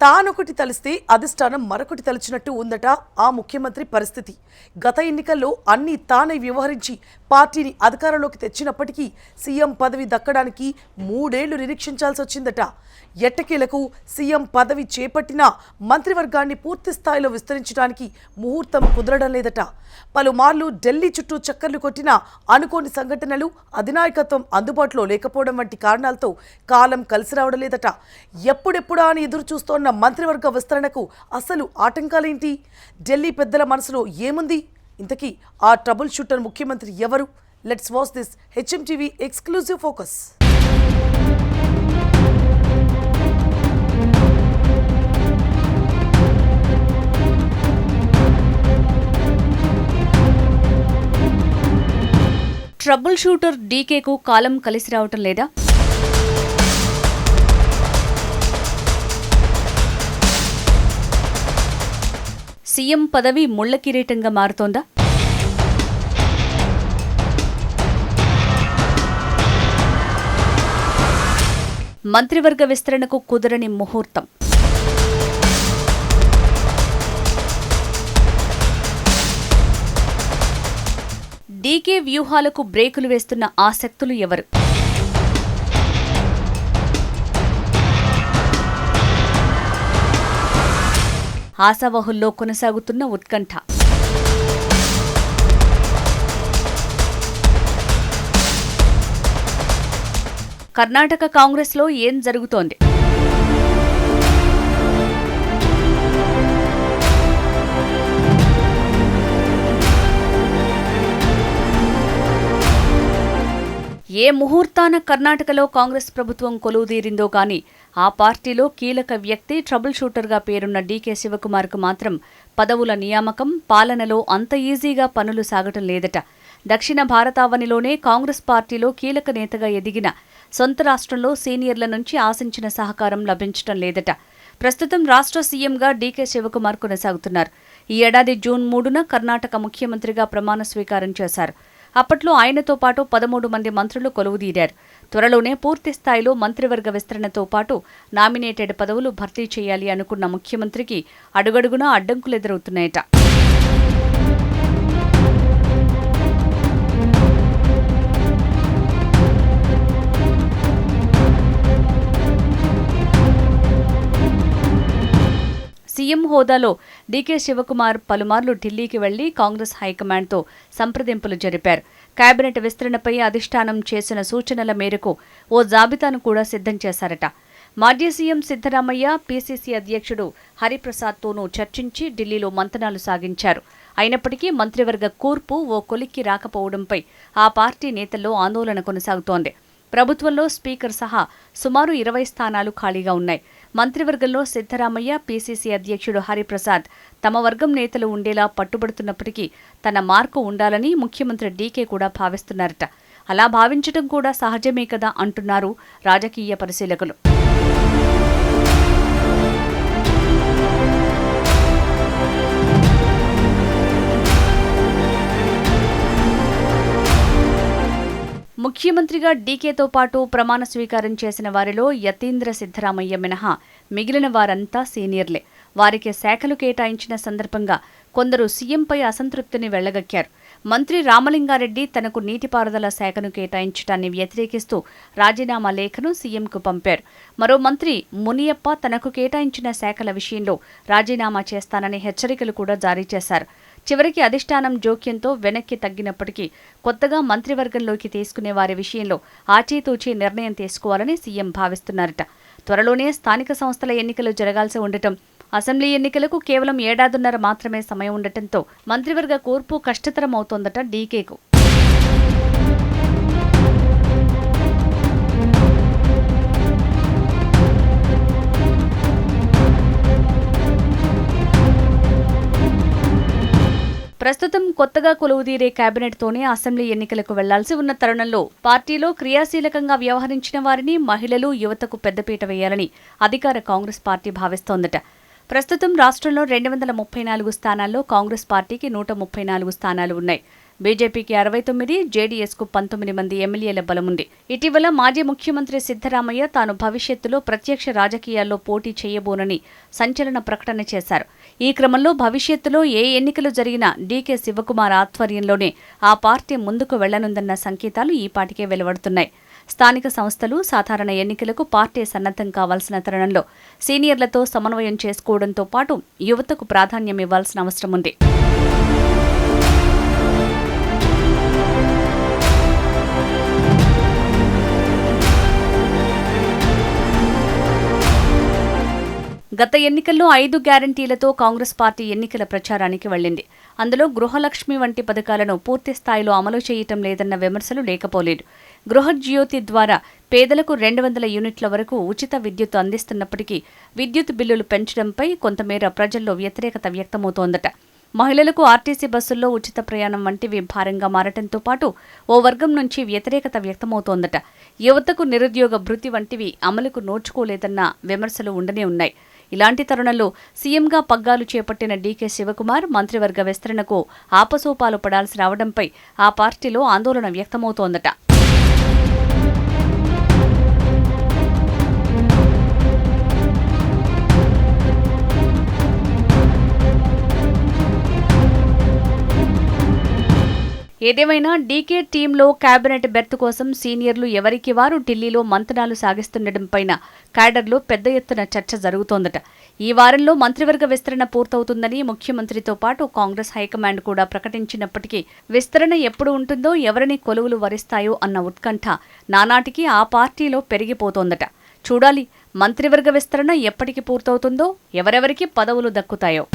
తానొకటి తలిస్తే అధిష్టానం మరొకటి తలిచినట్టు ఉందట ఆ ముఖ్యమంత్రి పరిస్థితి. గత ఎన్నికల్లో అన్ని తానే వ్యవహరించి పార్టీని అధికారంలోకి తెచ్చినప్పటికీ సీఎం పదవి దక్కడానికి 3 ఏళ్లు నిరీక్షించాల్సి వచ్చిందట. ఎట్టకేలకు సీఎం పదవి చేపట్టినా మంత్రివర్గాన్ని పూర్తి స్థాయిలో విస్తరించడానికి ముహూర్తం కుదరడం లేదట. పలుమార్లు ఢిల్లీ చుట్టూ చక్కర్లు కొట్టినా అనుకోని సంఘటనలు, అధినాయకత్వం అందుబాటులో లేకపోవడం వంటి కారణాలతో కాలం కలిసి రావడం లేదట. ఎప్పుడెప్పుడా అని ఎదురు చూస్తోన్న మంత్రివర్గ విస్తరణకు అసలు ఆటంకాలేంటి? ఢిల్లీ పెద్దల మనసులో ఏముంది? ఇంతకీ ఆ ట్రబుల్ షూటర్ ముఖ్యమంత్రి ఎవరు? Let's watch this HMTV exclusive focus. Trouble shooter డీకేకు కాలం కలిసి రావటం లేదా? సీఎం పదవి ముళ్ల కిరీటంగా మారుతోందా? మంత్రివర్గ విస్తరణకు కుదరని ముహూర్తం. డీకే వ్యూహాలకు బ్రేకులు వేస్తున్న ఆ శక్తులు ఎవరు? ఆశావహుల్లో కొనసాగుతున్న ఉత్కంఠ. కర్ణాటక కాంగ్రెస్లో ఏం జరుగుతోంది? ఏ ముహూర్తాన కర్ణాటకలో కాంగ్రెస్ ప్రభుత్వం కొలువుదీరిందో కానీ ఆ పార్టీలో కీలక వ్యక్తి ట్రబుల్ షూటర్గా పేరున్న డీకే శివకుమార్కు మాత్రం పదవుల నియామకం, పాలనలో అంత ఈజీగా పనులు సాగటం లేదట. దక్షిణ భారతావనిలోనే కాంగ్రెస్ పార్టీలో కీలక నేతగా ఎదిగిన సొంత రాష్ట్రంలో సీనియర్ల నుంచి ఆశించిన సహకారం లభించటం లేదట. ప్రస్తుతం రాష్ట్ర సీఎంగా డీకే శివకుమార్ కొనసాగుతున్నారు. ఈ ఏడాది జూన్ 3న కర్ణాటక ముఖ్యమంత్రిగా ప్రమాణ స్వీకారం చేశారు. అప్పట్లో ఆయనతో పాటు 13 మంది మంత్రులు కొలువుదీరారు. త్వరలోనే పూర్తి స్థాయిలో మంత్రివర్గ విస్తరణతో పాటు నామినేటెడ్ పదవులు భర్తీ చేయాలి అనుకున్న ముఖ్యమంత్రికి అడుగడుగునా అడ్డంకులెదురవుతున్నాయట. సీఎం హోదాలో డీకే శివకుమార్ పలుమార్లు ఢిల్లీకి వెళ్లి కాంగ్రెస్ హైకమాండ్తో సంప్రదింపులు జరిపారు. కేబినెట్ విస్తరణపై అధిష్టానం చేసిన సూచనల మేరకు ఓ జాబితాను కూడా సిద్ధం చేశారట. మాజీ సీఎం సిద్ధరామయ్య, పీసీసీ అధ్యక్షుడు హరిప్రసాద్తోనూ చర్చించి ఢిల్లీలో మంతనాలు సాగించారు. అయినప్పటికీ మంత్రివర్గ కూర్పు ఓ కొలిక్కి రాకపోవడంపై ఆ పార్టీ నేతల్లో ఆందోళన కొనసాగుతోంది. ప్రభుత్వంలో స్పీకర్ సహా సుమారు 20 స్థానాలు ఖాళీగా ఉన్నాయి. మంత్రివర్గంలో సిద్ధరామయ్య, పీసీసీ అధ్యక్షుడు హరిప్రసాద్ తమ వర్గం నేతలు ఉండేలా పట్టుబడుతున్నప్పటికీ తన మార్కు ఉండాలని ముఖ్యమంత్రి డీకే కూడా భావిస్తున్నారట. అలా భావించడం కూడా సహజమే కదా అంటున్నారు రాజకీయ పరిశీలకులు. ముఖ్యమంత్రిగా డీకేతో పాటు ప్రమాణ స్వీకారం చేసిన వారిలో యతీంద్ర సిద్ధరామయ్య మినహా మిగిలిన వారంతా సీనియర్లే. వారికి శాఖలు కేటాయించిన సందర్భంగా కొందరు సీఎంపై అసంతృప్తిని వెళ్లగక్కారు. మంత్రి రామలింగారెడ్డి తనకు నీటిపారుదల శాఖను కేటాయించడాన్ని వ్యతిరేకిస్తూ రాజీనామా లేఖను సీఎంకు పంపారు. మరో మంత్రి మునియప్ప తనకు కేటాయించిన శాఖల విషయంలో రాజీనామా చేస్తానని హెచ్చరికలు కూడా జారీ చేశారు. చివరికి అధిష్టానం జోక్యంతో వెనక్కి తగ్గినప్పటికీ కొత్తగా మంత్రివర్గంలోకి తీసుకునే వారి విషయంలో ఆచితూచి నిర్ణయం తీసుకోవాలని సీఎం భావిస్తున్నారట. త్వరలోనే స్థానిక సంస్థల ఎన్నికలు జరగాల్సి ఉండటం, అసెంబ్లీ ఎన్నికలకు కేవలం 1.5 ఏళ్లు మాత్రమే సమయం ఉండటంతో మంత్రివర్గ కూర్పు కష్టతరమవుతోందట డీకేకు. ప్రస్తుతం కొత్తగా కొలువుదీరే కేబినెట్తోనే అసెంబ్లీ ఎన్నికలకు వెళ్లాల్సి ఉన్న తరుణంలో పార్టీలో క్రియాశీలకంగా వ్యవహరించిన వారిని, మహిళలు, యువతకు పెద్దపీట వేయాలని అధికార కాంగ్రెస్ పార్టీ భావిస్తోందట. ప్రస్తుతం రాష్ట్రంలో 234 స్థానాల్లో కాంగ్రెస్ పార్టీకి 134 స్థానాలు ఉన్నాయి. బీజేపీకి 69, జేడీఎస్కు 19 మంది ఎమ్మెల్యేల బలముంది. ఇటీవల మాజీ ముఖ్యమంత్రి సిద్ధరామయ్య తాను భవిష్యత్తులో ప్రత్యక్ష రాజకీయాల్లో పోటీ చేయబోనని సంచలన ప్రకటన చేశారు. ఈ క్రమంలో భవిష్యత్తులో ఏ ఎన్నికలు జరిగినా డీకే శివకుమార్ ఆధ్వర్యంలోనే ఆ పార్టీ ముందుకు వెళ్లనుందన్న సంకేతాలు ఈపాటికే వెలువడుతున్నాయి. స్థానిక సంస్థలు, సాధారణ ఎన్నికలకు పార్టీ సన్నద్ధం కావాల్సిన తరుణంలో సీనియర్లతో సమన్వయం చేసుకోవడంతో పాటు యువతకు ప్రాధాన్యం ఇవ్వాల్సిన అవసరం ఉంది. గత ఎన్నికల్లో 5 గ్యారంటీలతో కాంగ్రెస్ పార్టీ ఎన్నికల ప్రచారానికి వెళ్లింది. అందులో గృహలక్ష్మి వంటి పథకాలను పూర్తి స్థాయిలో అమలు చేయటం లేదన్న విమర్శలు లేకపోలేదు. గృహజ్యోతి ద్వారా పేదలకు 200 యూనిట్ల వరకు ఉచిత విద్యుత్ అందిస్తున్నప్పటికీ విద్యుత్ బిల్లులు పెంచడంపై కొంతమేర ప్రజల్లో వ్యతిరేకత వ్యక్తమవుతోందట. మహిళలకు ఆర్టీసీ బస్సుల్లో ఉచిత ప్రయాణం వంటివి భారంగా మారటంతో పాటు ఓ వర్గం నుంచి వ్యతిరేకత వ్యక్తమవుతోందట. యువతకు నిరుద్యోగ భృతి వంటివి అమలుకు నోచుకోలేదన్న విమర్శలు ఉండనే ఉన్నాయి. ఇలాంటి తరుణంలో సీఎంగా పగ్గాలు చేపట్టిన డీకే శివకుమార్ మంత్రివర్గ విస్తరణకు ఆపసోపాలు పడాల్సి రావడంపై ఆ పార్టీలో ఆందోళన వ్యక్తమవుతోందట. ఏదేమైనా డీకే టీంలో కేబినెట్ బెర్త్ కోసం సీనియర్లు ఎవరికి వారు ఢిల్లీలో మంతనాలు సాగిస్తుండటంపైన క్యాడర్లో పెద్ద ఎత్తున చర్చ జరుగుతోందట. ఈ వారంలో మంత్రివర్గ విస్తరణ పూర్తవుతుందని ముఖ్యమంత్రితో పాటు కాంగ్రెస్ హైకమాండ్ కూడా ప్రకటించినప్పటికీ విస్తరణ ఎప్పుడు ఉంటుందో, ఎవరిని కొలువులు వరిస్తాయో అన్న ఉత్కంఠ నానాటికి ఆ పార్టీలో పెరిగిపోతోందట. చూడాలి మంత్రివర్గ విస్తరణ ఎప్పటికి పూర్తవుతుందో, ఎవరెవరికి పదవులు దక్కుతాయో.